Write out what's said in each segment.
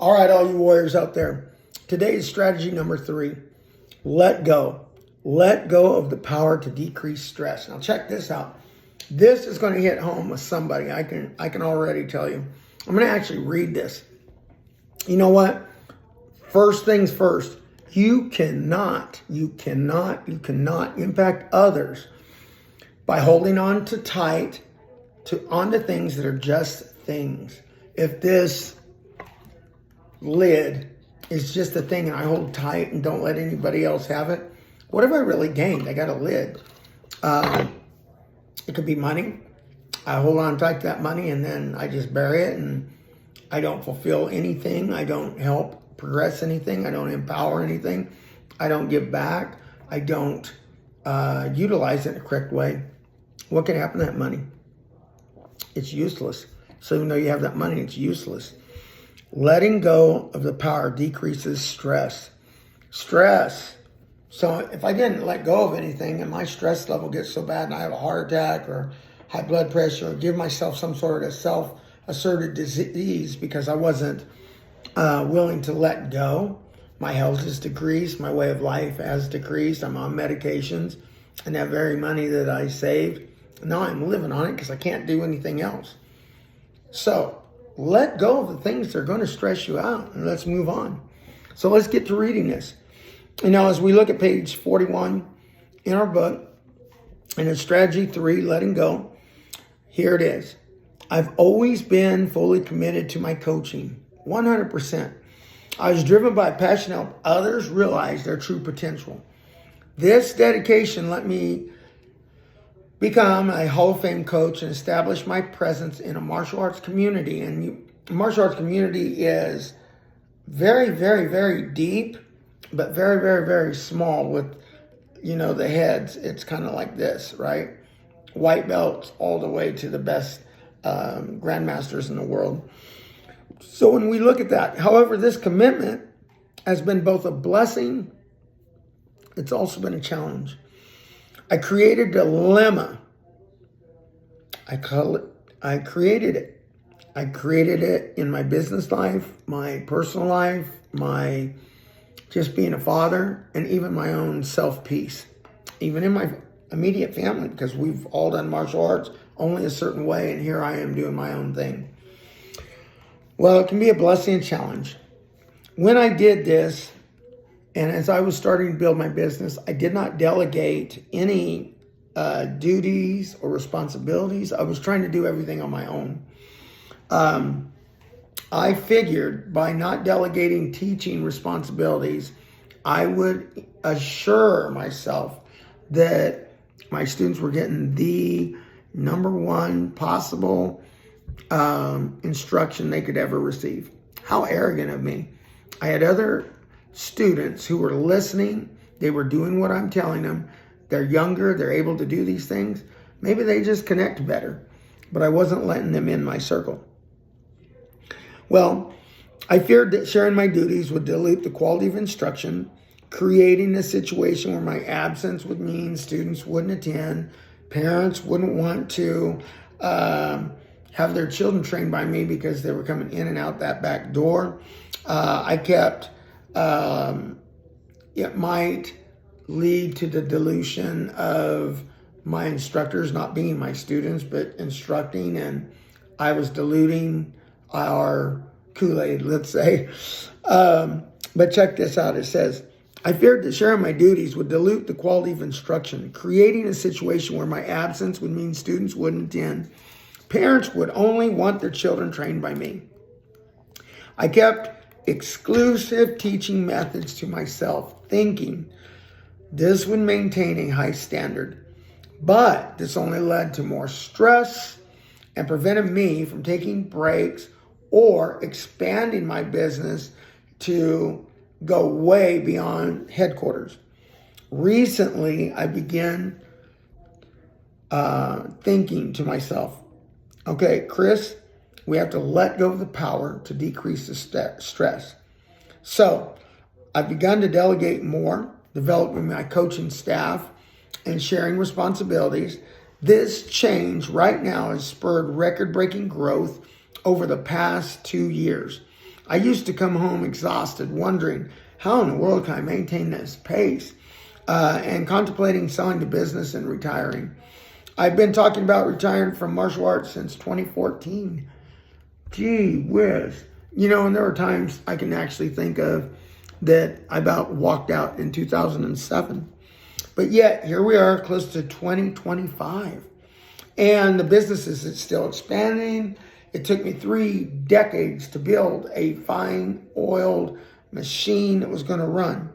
All right, all you warriors out there. Today's strategy number 3, let go. Let go of the power to decrease stress. Now check this out. This is going to hit home with somebody. I can already tell you. I'm going to actually read this. You know what? First things first. You cannot impact others by holding on to tight onto things that are just things. If this lid is just a thing and I hold tight and don't let anybody else have it, what have I really gained? I got a lid. It could be money. I hold on tight to that money and then I just bury it and I don't fulfill anything. I don't help progress anything. I don't empower anything. I don't give back. I don't utilize it in a correct way. What can happen to that money? It's useless. So even though you have that money, it's useless. Letting go of the power decreases stress. Stress. So if I didn't let go of anything and my stress level gets so bad and I have a heart attack or high blood pressure or give myself some sort of self-asserted disease because I wasn't willing to let go, my health has decreased, my way of life has decreased, I'm on medications, and that very money that I saved, now I'm living on it because I can't do anything else. So let go of the things that are going to stress you out and let's move on. So let's get to reading this. You know, as we look at page 41 in our book, and it's strategy 3, letting go, here it is. I've always been fully committed to my coaching, 100%. I was driven by a passion to help others realize their true potential. This dedication let me become a Hall of Fame coach and establish my presence in a martial arts community. And martial arts community is very, very, very deep, but very, very, very small with, you know, the heads. It's kind of like this, right? White belts all the way to the best grandmasters in the world. So when we look at that, however, this commitment has been both a blessing, it's also been a challenge. I created a dilemma. I created it. I created it in my business life, my personal life, my just being a father, and even my own self-peace. Even in my immediate family, because we've all done martial arts only a certain way, and here I am doing my own thing. Well, it can be a blessing and challenge. When I did this, and as I was starting to build my business, I did not delegate any duties or responsibilities. I was trying to do everything on my own. I figured by not delegating teaching responsibilities, I would assure myself that my students were getting the number one possible instruction they could ever receive. How arrogant of me. I had other students who were listening. They were doing what I'm telling them. They're younger. They're able to do these things. Maybe they just connect better, but I wasn't letting them in my circle. Well, I feared that sharing my duties would dilute the quality of instruction, creating a situation where my absence would mean students wouldn't attend, parents wouldn't want to have their children trained by me because they were coming in and out that back door. I kept, it might lead to the dilution of my instructors not being my students, but instructing, and I was diluting our Kool-Aid, let's say. But check this out. It says, I feared that sharing my duties would dilute the quality of instruction, creating a situation where my absence would mean students wouldn't attend. Parents would only want their children trained by me. I kept exclusive teaching methods to myself, thinking this would maintain a high standard. But this only led to more stress and prevented me from taking breaks or expanding my business to go way beyond headquarters. Recently, I began thinking to myself, okay, Chris, we have to let go of the power to decrease the stress. So I've begun to delegate more, developing my coaching staff, and sharing responsibilities. This change right now has spurred record-breaking growth over the past 2 years. I used to come home exhausted, wondering how in the world can I maintain this pace, and contemplating selling the business and retiring. I've been talking about retiring from martial arts since 2014. Gee whiz. And there were times I can actually think of that I about walked out in 2007. But yet, here we are close to 2025. And the business is still expanding. It took me 3 decades to build a fine oiled machine that was going to run.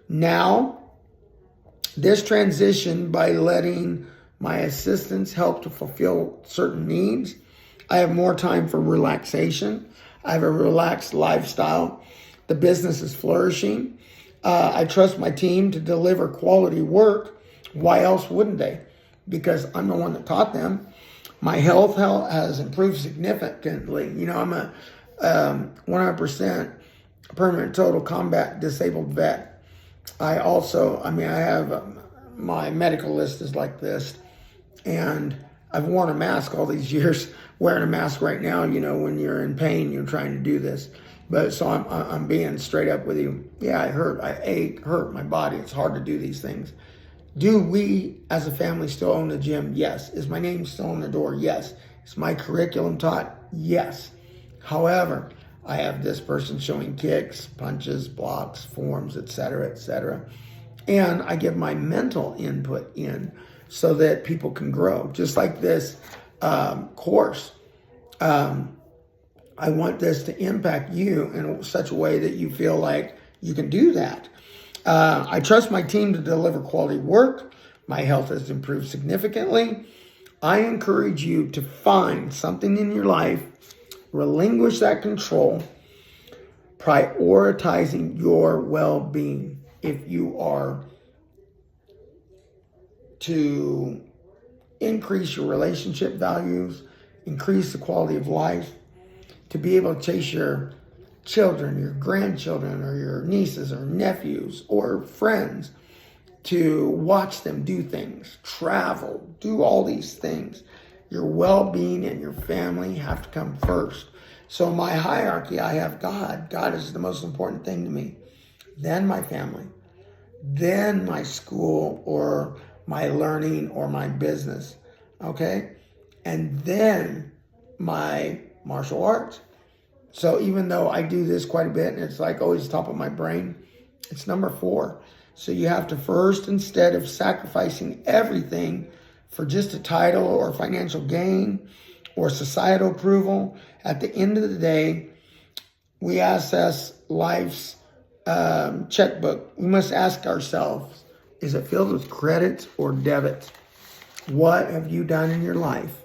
Now, this transition by letting my assistants help to fulfill certain needs, I have more time for relaxation. I have a relaxed lifestyle. The business is flourishing. I trust my team to deliver quality work. Why else wouldn't they? Because I'm the one that taught them. My health has improved significantly. I'm a 100% permanent total combat disabled vet. I have my medical list is like this. And I've worn a mask all these years. Wearing a mask right now, when you're in pain, you're trying to do this. But so I'm being straight up with you. Yeah, I hurt my body. It's hard to do these things. Do we as a family still own the gym? Yes. Is my name still on the door? Yes. Is my curriculum taught? Yes. However, I have this person showing kicks, punches, blocks, forms, etc., etc. And I give my mental input in so that people can grow. Just like this course. I want this to impact you in such a way that you feel like you can do that. I trust my team to deliver quality work. My health has improved significantly. I encourage you to find something in your life, relinquish that control, prioritizing your well-being. If you are to increase your relationship values, increase the quality of life, to be able to chase your children, your grandchildren, or your nieces or nephews or friends, to watch them do things, travel, do all these things. Your well-being and your family have to come first. So in my hierarchy, I have God. God is the most important thing to me. Then my family. Then my school or my learning or my business. Okay? And then my martial arts. So even though I do this quite a bit and it's like always top of my brain, it's number 4. So you have to first, instead of sacrificing everything for just a title or financial gain or societal approval, at the end of the day, we assess life's checkbook. We must ask ourselves, is it filled with credits or debits? What have you done in your life?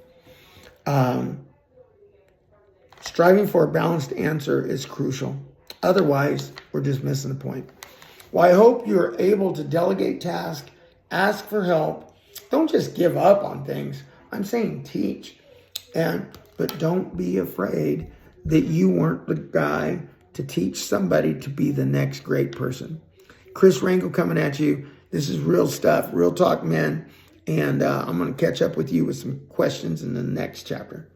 Striving for a balanced answer is crucial. Otherwise, we're just missing the point. Well, I hope you're able to delegate tasks, ask for help. Don't just give up on things. I'm saying teach. But don't be afraid that you weren't the guy to teach somebody to be the next great person. Chris Rangel coming at you. This is real stuff, real talk, men. And I'm going to catch up with you with some questions in the next chapter.